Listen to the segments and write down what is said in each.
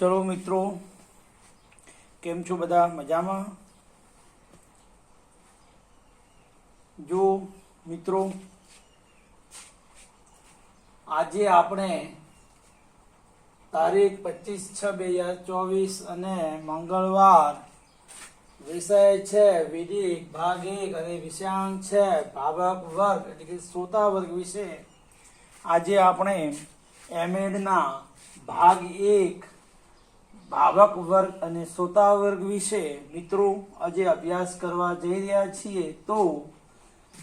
चलो मित्रों, केम छो बधा मजामां? जो मित्रों, आजे आपणे तारीख 25/6/2024 अने मंगलवार विषय छे विदिक भाग 1 अने विषयांक छे भावक वर्ग એટલે કે શ્રોતા વર્ગ વિશે આજે આપણે એમએડ ના ભાગ 1 भावक वर्ग अने श्रोता वर्ग विषे मित्रों आज अभ्यास करवा जई रह्या छीए। तो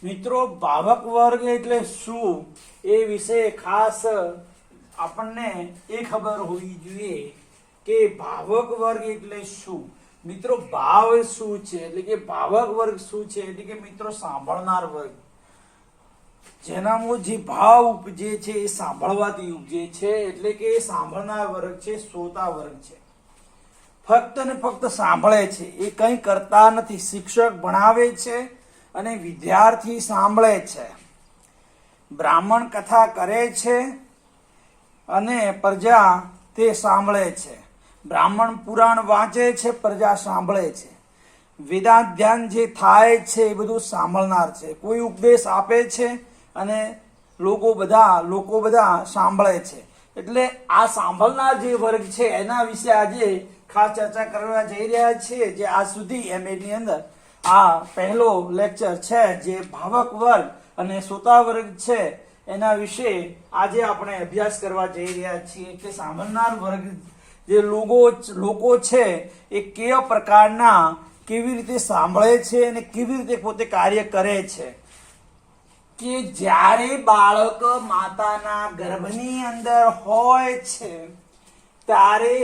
मित्रों भावक वर्ग एटले शुं ए विषे खास आपने ए खबर होवी जोईए के भावक वर्ग एटले शुं। मित्रों भाव शुं छे एटले के भावक वर्ग शुं छे एटले के मित्रों सांभळनार वर्ग जेनामां जे भाव उपजे छे ए सांभळवाथी उपजे छे एटले के सांभळनार वर्ग छे श्रोता वर्ग छे। फक्त ने फक्त सांभळे छे, ए कंई करता नथी। शिक्षक भणावे छे अने विद्यार्थी सांभळे छे। ब्राह्मण कथा करे छे अने प्रजा ते सांभळे छे। ब्राह्मण पुराण वांचे छे, प्रजा सांभळे छे। वेदाध्यान जे थाय छे ए बधुं सांभळनार छे। कोई उपदेश आपे छे अने लोको बधा सांभळे छे। एटले आ सांभळनार जे वर्ग छे एना विषे आजे खास चर्चा करवा जई रह्या छीए। जे आज सुधी एमएड ની અંદર આ પહેલો લેક્ચર છે જે ભાવક વર્ગ અને શ્રોતા વર્ગ છે એના વિશે આજે આપણે અભ્યાસ કરવા જઈ રહ્યા છીએ કે સાંભળનાર વર્ગ જે લોકો છે એ કેવા પ્રકારના કેવી રીતે સાંભળે છે અને કેવી રીતે પોતે કાર્ય કરે છે કે જ્યારે બાળક માતાના ગર્ભની અંદર હોય છે ત્યારે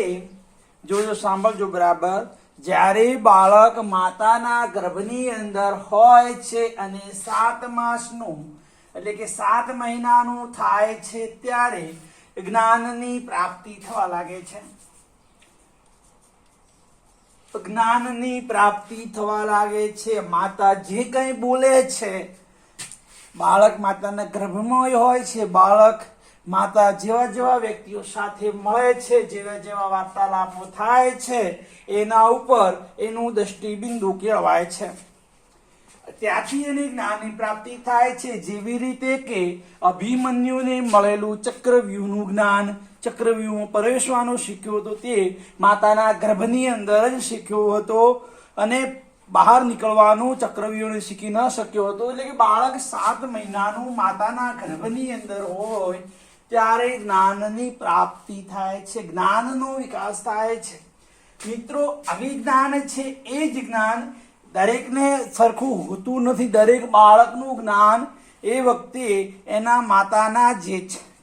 जो सांभळजो बराबर, ज्यारे बाळक माताना गर्भनी अंदर होय छे अने 7 मासनुं એટલે કે 7 મહિનાનું થાય છે ત્યારે જ્ઞાનની પ્રાપ્તિ થવા લાગે છે। જ્ઞાનની પ્રાપ્તિ થવા લાગે છે। માતા જે કંઈ બોલે છે, બાળક માતાના ગર્ભમાં હોય છે, બાળક माता जेवा जेवा व्यक्तिओ साथे मळे छे, जेवा जेवा वार्तालापो थाय छे एना उपर एनुं दृष्टिबिंदु कहेवाय छे। त्याथी एने ज्ञाननी प्राप्ति थाय छे। जेवी रीते के अभिमन्युने मळेलुं चक्रव्यूहनुं ज्ञान, चक्रव्यूहमां प्रवेशवानुं शीख्यो हतो ते माताना गर्भनी अंदर ज शीख्यो हतो अने बहार निकळवानुं चक्रव्यूहने शीखी न शक्यो हतो। એટલે કે બાળક 7 મહિનાનું માતાના ગર્ભની અંદર હોય ત્યારે જ્ઞાનની પ્રાપ્તિ થાય છે, જ્ઞાનનો વિકાસ થાય છે। મિત્રો અવિજ્ઞાન છે એ જ જ્ઞાન દરેકને સરખું હોતું નથી। દરેક બાળકનું જ્ઞાન એ વખતે એના માતાના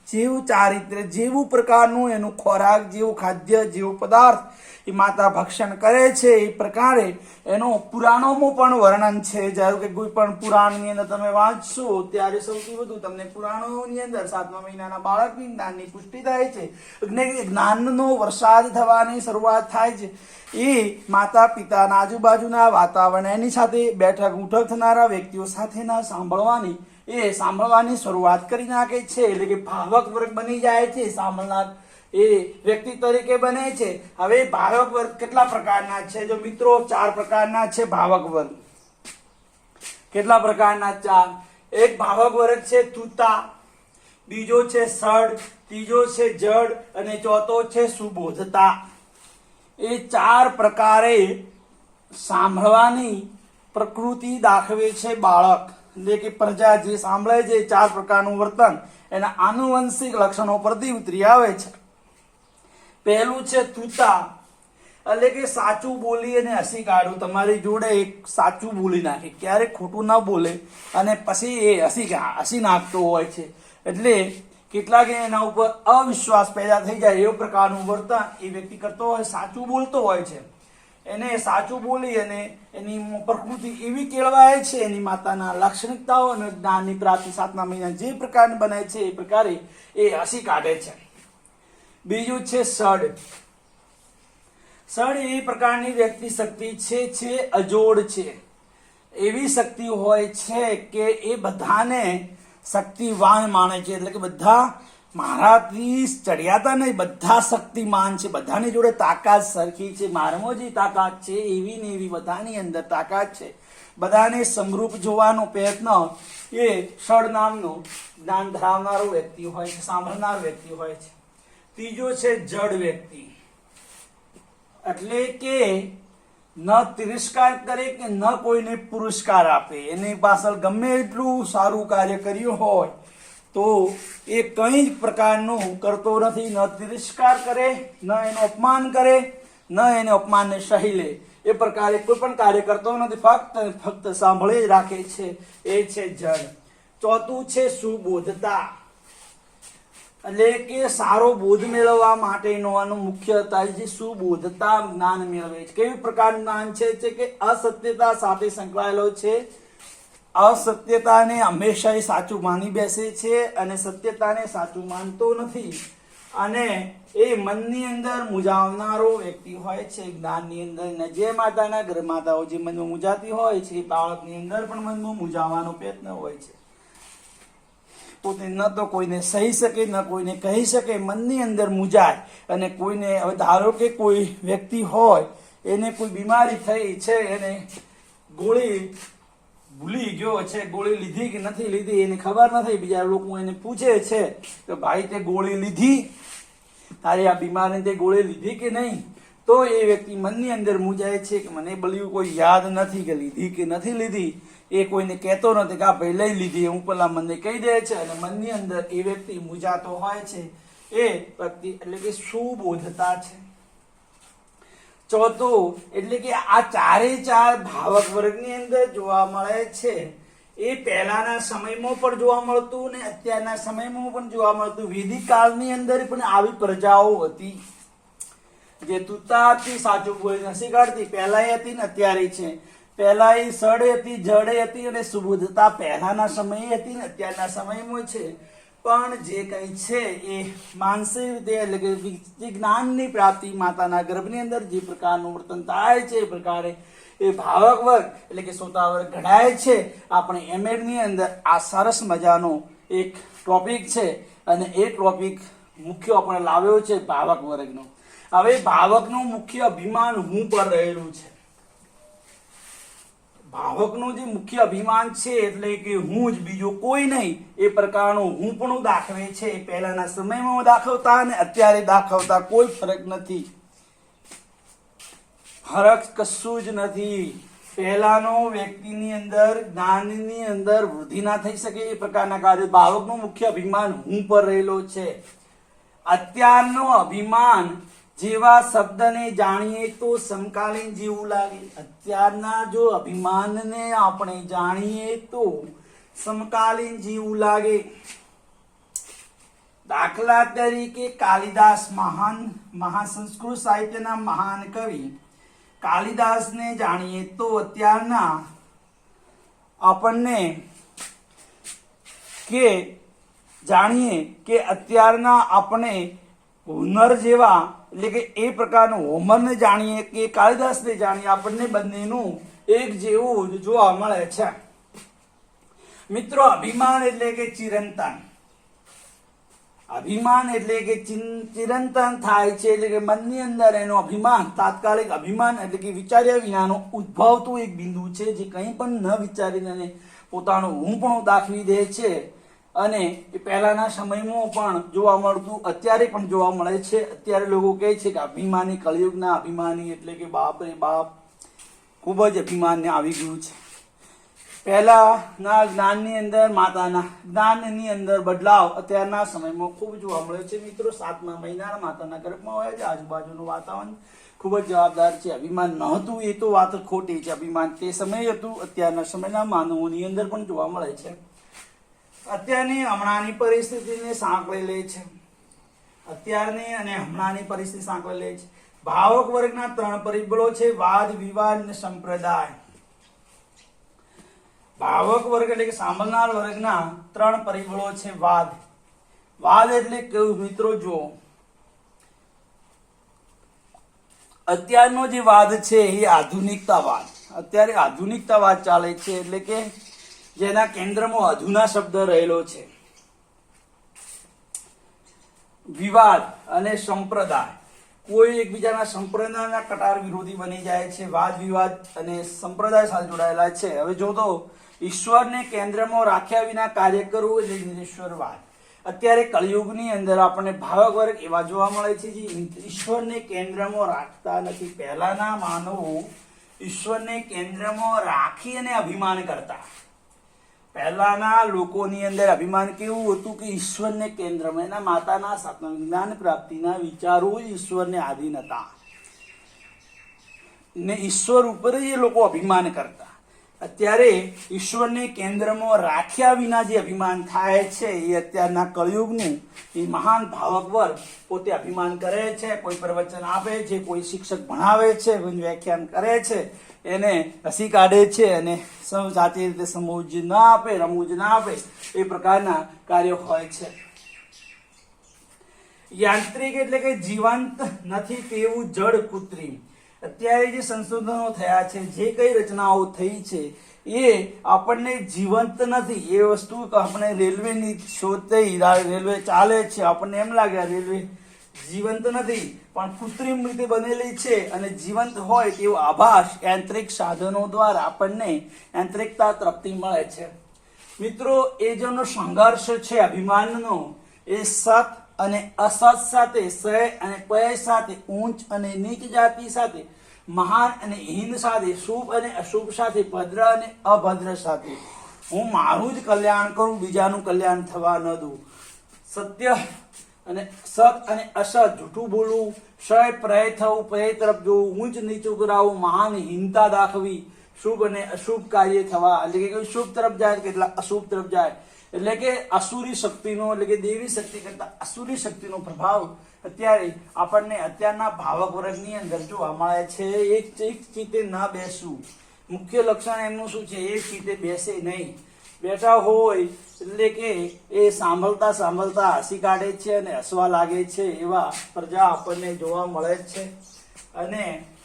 જેવું ચારિત્ર્ય, જેવું પ્રકારનું એનું ખોરાક, જેવું ખાદ્ય, જેવું પદાર્થ એ માતા ભક્ષણ કરે છે એ પ્રકારે એનો પુરાણોમાં પણ વર્ણન છે। જ્યારે કે કોઈ પણ પુરાણની અંદર તમે વાંચશો ત્યારે સૌથી વધુ તમને પુરાણોની અંદર 7મા મહિનાના બાળકની જ્ઞાનની પુષ્ટિ થાય છે, જ્ઞાનનો વરસાદ થવાની શરૂઆત થાય છે। એ માતા પિતાના આજુબાજુના વાતાવરણ એની સાથે બેઠક ઉઠક થનારા વ્યક્તિઓ સાથેના સાંભળવાની શરૂઆત કરી નાખે છે। એટલે કે ભાવક વર્ગ બની જાય છે, સાંભળનાર એ વ્યક્તિ તરીકે બને છે। હવે ભાવક વર્ગ કેટલા પ્રકારના છે? જો મિત્રો 4 પ્રકારના છે ભાવક વર્ગ। કેટલા પ્રકારના? 4। એક ભાવક વર્ગ છે તૂતા, બીજો છે સડ, ત્રીજો છે જડ અને ચોથો છે સુબોધતા। એ 4 પ્રકારે સાંભળવાની પ્રકૃતિ દાખવે છે બાળક, એટલે કે પ્રજા જે સાંભળે છે 4 પ્રકારનું વર્તન એના આનુવંશિક લક્ષણો પરથી ઉતરી આવે છે। પહેલું છે તૂતા, એટલે કે સાચું બોલી અને હસી કાઢવું। તમારી જોડે એક સાચું બોલી નાખે, ક્યારેક ખોટું ના બોલે અને પછી એ હસી નાખતો હોય છે। એટલે કેટલાક એના ઉપર અવિશ્વાસ પેદા થઈ જાય એવું પ્રકારનું વર્તન એ વ્યક્તિ કરતો હોય, સાચું બોલતો હોય છે। એને સાચું બોલી અને એની પ્રકૃતિ એવી કેળવાય છે, એની માતાના લાક્ષણિકતાઓ અને જ્ઞાનની પ્રાપ્તિ 7મા મહિના જે પ્રકારની બનાય છે એ પ્રકારે એ હસી કાઢે છે। બીજું છે સડ। સડ એ પ્રકારની વ્યક્તિ શક્તિ છે અજોડ છે। એવી શક્તિ હોય છે કે એ બધાને શક્તિવાન માને છે, એટલે કે બધા મારાથી ચડિયાતા નહીં, બધા શક્તિમાન છે, બધાની જોડે તાકાત સરખી છે, મારામાં જે તાકાત છે એવી ને એવી બધાની અંદર તાકાત છે. બધાને સમરૂપ જોવાનો પ્રયત્ન એ ષડ નામનું જ્ઞાન ધરાવનારો વ્યક્તિ હોય છે, સાંભળનાર વ્યક્તિ હોય છે. ત્રીજો છે જડ વ્યક્તિ, એટલે કે ન તિરસ્કાર કરે કે ન કોઈને પુરસ્કાર આપે. એની પાછળ ગમે એટલું સારું કાર્ય કર્યું હોય તો એ કઈ જ પ્રકારનું કરતો નથી, ન તિરસ્કાર કરે, ન એનું અપમાન કરે, ન એને અપમાનને સહી લે. એ પ્રકારે કોઈ પણ કાર્ય કરતો નથી, ફક્ત સાંભળે જ રાખે છે. એ છે જડ. ચોથું છે સુબોધતા, એટલે કે સારો બોધ મેળવવા માટેનો આનો મુખ્ય જે સુબોધતા જ્ઞાન મેળવે છે. કેવી પ્રકારનું જ્ઞાન છે કે અસત્યતા સાથે સંકળાયેલો છે. અસત્યતાને હંમેશા એ સાચું માની બેસે છે અને સત્યતાને સાચું માનતો નથી, અને એ મનની અંદર મૂંઝાવનારો વ્યક્તિ હોય છે. જ્ઞાનની અંદર જે માતાના ઘર માતાઓ જે મનમાં મૂંઝાતી હોય છે, બાળકની અંદર પણ મનમાં મૂંઝાવવાનો પ્રયત્ન હોય છે. પોતે ન તો કોઈને સહી શકે, ન કોઈને કહી શકે, મનની અંદર મૂંઝાય. અને કોઈને હવે ધારો કે કોઈ વ્યક્તિ હોય, એને કોઈ બીમારી થઈ છે, એને ગોળી ભૂલી ગયો છે, ગોળી લીધી કે નથી લીધી એને ખબર નથી. બીજા લોકો એને પૂછે છે કે ભાઈ તે ગોળી લીધી, તારી આ બીમારી તે ગોળી લીધી કે નહીં? તો એ વ્યક્તિ મનની અંદર મૂંઝાય છે કે મને બલ્યું કોઈ યાદ નથી કે લીધી કે નથી લીધી. એ કોઈને કહેતો નથી કે આ ભાઈ લઈ લીધી, હું પેલા મને કહી દે છે, અને મનની અંદર એ વ્યક્તિ મૂંઝાતો હોય છે. એ વ્યક્તિ એટલે કે સુબોધતા છે. ચોથું એટલે કે આ ચારે ચાર ભાવક વર્ગની અંદર જોવા મળે છે. એ પહેલાના સમયમાં પણ જોવા મળતું ને અત્યારના સમયમાં પણ જોવા મળતું. વેદિક કાળની અંદર પણ આવી પ્રજાઓ હતી જે તુતા હતી, સાચું બોલી નથી કાઢતી. પહેલા હતી ને અત્યારે છે. પહેલા એ સડે હતી, જડે હતી, અને સુબોધતા પહેલાના સમયે હતી ને અત્યારના સમયમાં છે. પણ જે કઈ છે એ માનસિક રીતે એટલે કે જ્ઞાનની પ્રાપ્તિ માતાના ગર્ભની અંદર જે પ્રકારનું વર્તન થાય છે, એ પ્રકારે એ ભાવક વર્ગ એટલે કે શ્રોતા વર્ગ ઘડાય છે. આપણે એમએડ ની અંદર આ સરસ મજાનો એક ટોપિક છે, અને એ ટોપિક મુખ્ય આપણે લાવ્યો છે ભાવક વર્ગનો. હવે ભાવકનું મુખ્ય અભિમાન હું પર રહેલું છે. ભાવકનું જે મુખ્ય અભિમાન છે એટલે કે હું જ, બીજો કોઈ નહીં, એ પ્રકારનું હું પણ દાખવે છે. પહેલાના સમયમાં દાખવતા અને અત્યારે દાખવતા કોઈ ફરક નથી. ફરક કશું જ નથી. પહેલાનો વ્યક્તિની અંદર જ્ઞાનની અંદર વૃદ્ધિ ના થઈ શકે એ પ્રકારના કાર્ય. ભાવકનું મુખ્ય અભિમાન હું પર રહેલો છે. અત્યારનો અભિમાન જેવા શબ્દને જાણીએ તો સમકાલીન જેવું લાગે. અત્યારના જો અભિમાનને આપણે જાણીએ તો સમકાલીન જેવું લાગે. દાખલા તરીકે કાલિદાસ, મહાન સંસ્કૃત સાહિત્યના મહાન કવિ કાલિદાસને જાણીએ તો અત્યારના આપણને કે જાણીએ કે અત્યારના આપણે હુનર જેવા એટલે કે એ પ્રકારનું હોમરને જાણીએ કે કાલિદાસને જાણીએ, આપણને બંનેનું એક જેવું જોવા મળે છે. મિત્રો, અભિમાન એટલે કે ચિરંતન. અભિમાન એટલે કે ચિરંતન થાય છે, એટલે કે મનની અંદર એનો અભિમાન, તાત્કાલિક અભિમાન એટલે કે વિચાર્યા વિનાનો ઉદ્ભવતું એક બિંદુ છે, જે કંઈ પણ ન વિચારીને પોતાનું હું પણ દાખવી દે છે. અને એ પહેલાના સમયમાં પણ જોવા મળતું, અત્યારે પણ જોવા મળે છે. અત્યારે લોકો કહે છે કે અભિમાની, કળિયુગના અભિમાની એટલે કે બાપ રે બાપ, ખૂબ જ અભિમાન આવી ગયું છે. પહેલાના જ્ઞાનની અંદર, માતાના જ્ઞાનની અંદર બદલાવ અત્યારના સમયમાં ખૂબ જોવા મળે છે. મિત્રો, 7મા મહિનાના માતાના ગર્ભમાં હોય છે. આજુબાજુનું વાતાવરણ ખૂબ જ જવાબદાર છે. અભિમાન નહોતું એ તો વાત ખોટી છે. અભિમાન તે સમયે હતું, અત્યારના સમયના માનવોની અંદર પણ જોવા મળે છે. અત્યારની હમણાંની પરિસ્થિતિને સાંકળી લે છે. અત્યારની અને હમણાંની પરિસ્થિતિ સાંકળી લે છે. ભાવક વર્ગના 3 પરિબળો છે: વાદ, વિવાદ અને સંપ્રદાય. ભાવક વર્ગ એટલે કે સાંભળનાર વર્ગના 3 પરિબળો છે. વાદ એટલે કેવું મિત્રો? જો અત્યારનો જે વાદ છે એ આધુનિકતાવાદ. અત્યારે આધુનિકતાવાદ ચાલે છે, એટલે કે જેના કેન્દ્રમાં અધુના શબ્દ રહેલો છે. વિવાદ અને સંપ્રદાય, કોઈ એકબીજાના સંપ્રદાયના કટાર વિરોધી બની જાય છે, વાદ વિવાદ અને સંપ્રદાય સાથે જોડાયેલા છે. હવે જો તો ઈશ્વરને કેન્દ્રમાં રાખ્યા વિના કાર્ય કરવું એટલે નિરેશ્વરવાદ. અત્યારે કળિયુગની અંદર આપણને ભાવક વર્ગ એવા જોવા મળે છે જે ઈશ્વરને કેન્દ્રમાં રાખતા નથી. પહેલાના માનવો ઈશ્વરને કેન્દ્રમાં રાખી અને અભિમાન કરતા. પહેલાના લોકોની અંદર અભિમાન કેવું હતું કે ઈશ્વરને કેન્દ્રમાં, એના માતાના જ્ઞાન પ્રાપ્તિના વિચારો ઈશ્વરને આધીન હતા ને ઈશ્વર ઉપર જ એ લોકો અભિમાન કરતા. અત્યારે ઈશ્વરને કેન્દ્રમાં રાખ્યા વિના જે અભિમાન થાય છે એ અત્યારના કળિયુગનું એ મહાન ભાવક વર્ગ પોતે અભિમાન કરે છે. કોઈ પ્રવચન આપે છે, કોઈ શિક્ષક ભણાવે છે, કોઈ વ્યાખ્યાન કરે છે, એને હસી કાઢે છે અને સાચી રીતે સમજ ના આપે, રમૂજ ના આપે, એ પ્રકારના કાર્યો હોય છે. યાંત્રિક એટલે કે જીવંત નથી તેવું જડ કૃત્રિમ. અત્યારે જે સંશોધનો થયા છે, જે કઈ રચનાઓ થઈ છે એ આપણને જીવંત નથી. એ વસ્તુ આપણે રેલવેની શોધ થઈ, રેલવે ચાલે છે, આપણને એમ લાગે રેલવે જીવંત નથી પણ કૃત્રિમ રીતે બનેલી છે અને જીવંત હોય તેવો આભાસ યાંત્રિક સાધનો દ્વારા આપણને યાંત્રિકતા તરફથી મળે છે. મિત્રો, એ જેનો સંઘર્ષ છે અભિમાનનો, એ સત અને અસત સાથે, સય અને પય સાથે, ઊંચ અને નીચ જાતિ સાથે, મહાન અને હીન સાથે, શુભ અને અશુભ સાથે, ભદ્ર અને અભદ્ર સાથે હું મારું જ કલ્યાણ કરું, બીજાનું કલ્યાણ થવા ન દઉં. સત્ય અને સત અને અસત, જૂઠું બોલવું, ક્ષય પ્રય થવું, પ્રય તરફ જોવું, ઊંચ નીચું કરાવવું, મહાન હીનતા દાખવી, શુભ અને અશુભ કાર્ય થવા, એટલે કે શુભ તરફ જાય, કેટલાક અશુભ તરફ જાય. એટલે કે અસુરી શક્તિનો, એટલે કે દેવી શક્તિ કરતા અસુરી શક્તિનો પ્રભાવ અત્યારે આપણને અત્યારના ભાવક વર્ગની અંદર જોવા મળે છે. એક ચીતે ન બેસવું, મુખ્ય લક્ષણ એમનું શું છે? એક ચીતે બેસે નહીં. બેઠા હોય એટલે કે એ સાંભળતા સાંભળતા હસી કાઢે છે અને હસવા લાગે છે, એવા પ્રજા આપણને જોવા મળે છે. અને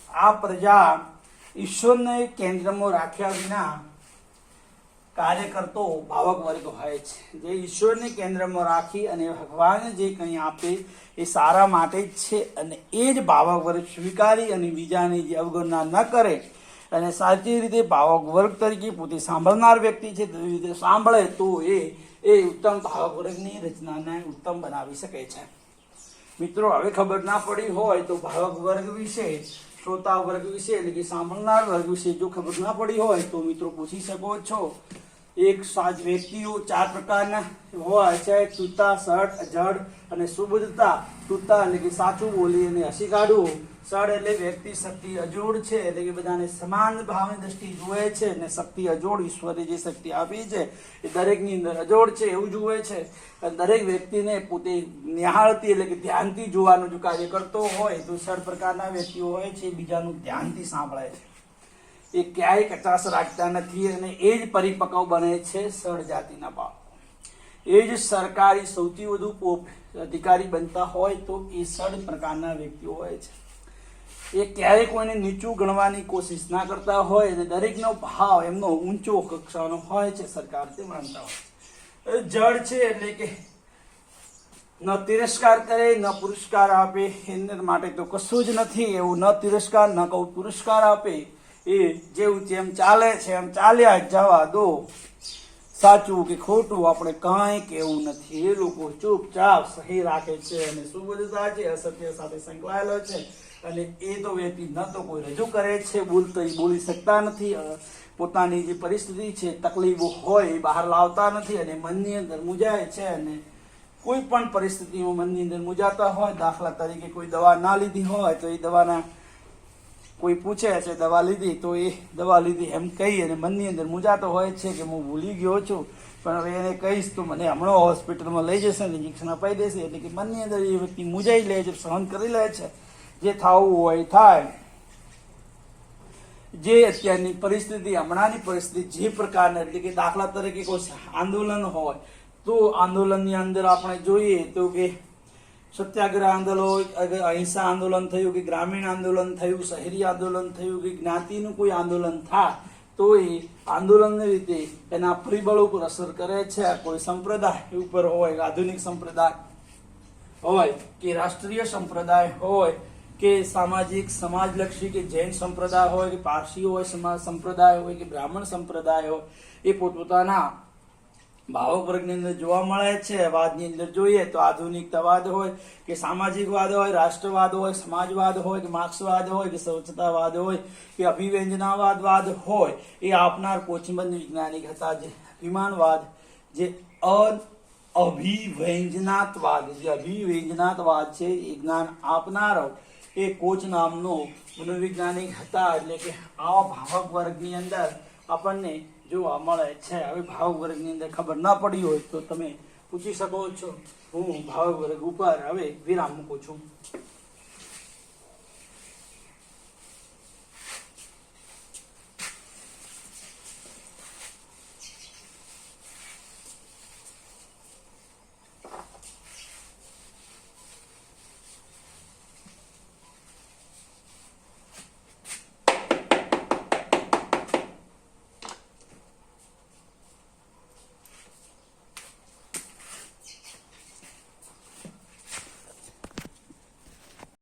આ પ્રજા ઈશ્વરને કેન્દ્રમાં રાખ્યા વિના કાર્ય કરતો ભાવક વર્ગ હોય છે, જે ઈશ્વરને કેન્દ્રમાં રાખી અને ભગવાન જે કંઈ આપે એ સારા માટે જ છે અને એ જ ભાવક વર્ગ સ્વીકારી અને બીજાની જે અવગણના ન કરે અને સાચી રીતે ભાવક વર્ગ તરીકે પોતે સાંભળનાર વ્યક્તિ છે તેવી રીતે સાંભળે તો એ ઉત્તમ ભાવક વર્ગની રચનાને ઉત્તમ બનાવી શકે છે. મિત્રો, હવે ખબર ના પડી હોય તો ભાવક વર્ગ વિશે, શ્રોતા વર્ગ વિશે એટલે કે સાંભળનાર વર્ગ વિશે જો ખબર ના પડી હોય તો મિત્રો પૂછી શકો છો. એક સાજ વ્યક્તિઓ 4 પ્રકારના હોય છે: તુતા, સડ, જડ અને સુબુદ્ધતા. તુતા એટલે કે સાચું બોલી અને હસી કાઢવું. સડ એટલે વ્યક્તિ શક્તિ અજોડ છે, એટલે કે બધાને સમાન ભાવની દ્રષ્ટિ જુએ છે અને શક્તિ અજોડ, ઈશ્વરે જે શક્તિ આપી છે એ દરેકની અંદર અજોડ છે એવું જુએ છે. અને દરેક વ્યક્તિને પોતે નિહાળતી એટલે કે ધ્યાનથી જોવાનું જો કાર્ય કરતો હોય તો સડ પ્રકારના વ્યક્તિઓ હોય છે, બીજાનું ધ્યાનથી સાંભળે છે, એ ક્યાંય કચાશ રાખતા નથી અને એ જ પરિપક્વ બને છે સડ જાતિના બાળકો. એ જ સરકારી સૌથી વધુ અધિકારી બનતા હોય તો એ સડ પ્રકારના વ્યક્તિઓ હોય છે. એ ક્યારેય કોઈને નીચું ગણવાની કોશિશ ના કરતા હોય અને દરેકનો ભાવ એમનો ઊંચો કક્ષાનો હોય છે, સરકાર તે માનતા હોય. જડ છે એટલે કે ન તિરસ્કાર કરે ન પુરસ્કાર આપે, એના માટે તો કશું જ નથી એવું. ન તિરસ્કાર ન કહું પુરસ્કાર આપે, એ જેવું જેમ ચાલે છે એમ ચાલ્યા જવા દો. સાચું કે ખોટું આપણે કાંઈ કેવું નથી. એ લોકો ચૂપચાપ સહી રાખે છે અને સુબુદ્ધતા છે, અસત્ય સાથે સંકળાયેલો છે અને એ તો વ્યક્તિ ન તો કોઈ રજૂ કરે છે, બોલી શકતા નથી, પોતાની જે પરિસ્થિતિ છે, તકલીફો હોય એ બહાર લાવતા નથી અને મનની અંદર મૂંઝાય છે. અને કોઈ પણ પરિસ્થિતિમાં મનની અંદર મૂંઝાતા હોય, દાખલા તરીકે કોઈ દવા ના લીધી હોય તો એ દવાના કોઈ પૂછે છે દવા લીધી તો એ દવા લીધી એમ કહી અને મનની અંદર મૂંઝાતો હોય છે કે હું ભૂલી ગયો છું, પણ હવે એને કહીશ તો મને હમણાં હોસ્પિટલમાં લઈ જશે ને ઇન્જેક્શન અપાઈ દેશે. એટલે કે મનની અંદર એ વ્યક્તિ મૂંઝાઈ લે છે, સહન કરી લે છે, જે થવું હોય થાય. જે અત્યારની પરિસ્થિતિ, હમણાંની પરિસ્થિતિ જે પ્રકારના, એટલે કે દાખલા તરીકે કોઈ આંદોલન હોય તો આંદોલનની અંદર આપણે જોઈએ તો કે સત્યાગ્રહ આંદોલન, અહિંસા આંદોલન થયું કે ગ્રામીણ આંદોલન થયું, શહેરી આંદોલન થયું કે જ્ઞાતિનું કોઈ આંદોલન થાય તો એ આંદોલનની રીતે એના પરિબળો ઉપર અસર કરે છે. કોઈ સંપ્રદાય ઉપર હોય, આધુનિક સંપ્રદાય હોય કે રાષ્ટ્રીય સંપ્રદાય હોય કે સામાજિક સમાજલક્ષી કે જૈન સંપ્રદાય હોય કે પારસી હોય સમાજ સંપ્રદાય હોય કે બ્રાહ્મણ સંપ્રદાય હોય, એ પોતપોતાના ભાવક વર્ગની અંદર જોવા મળે છે. વાદની અંદર જોઈએ તો આધુનિકતાવાદ હોય કે સામાજિકવાદ હોય, રાષ્ટ્રવાદ હોય, સમાજવાદ હોય કે માર્ક્સવાદ હોય કે સ્વચ્છતાવાદ હોય કે અભિવ્યંજનાવાદ હોય, એ આપનાર કોચિંબંધ વૈજ્ઞાનિક હતા. જે વિમાનવાદ, જે અભિવ્યંજનાત્વાદ છે, એ જ્ઞાન આપનારો એ કોચ નામનો મનોવૈજ્ઞાનિક હતા. એટલે કે આવા ભાવક વર્ગની અંદર આપણને જોવા મળે છે. હવે ભાવક વર્ગની અંદર ખબર ના પડી હોય તો તમે પૂછી શકો છો. હું ભાવક વર્ગ ઉપર હવે વિરામ મૂકું છું.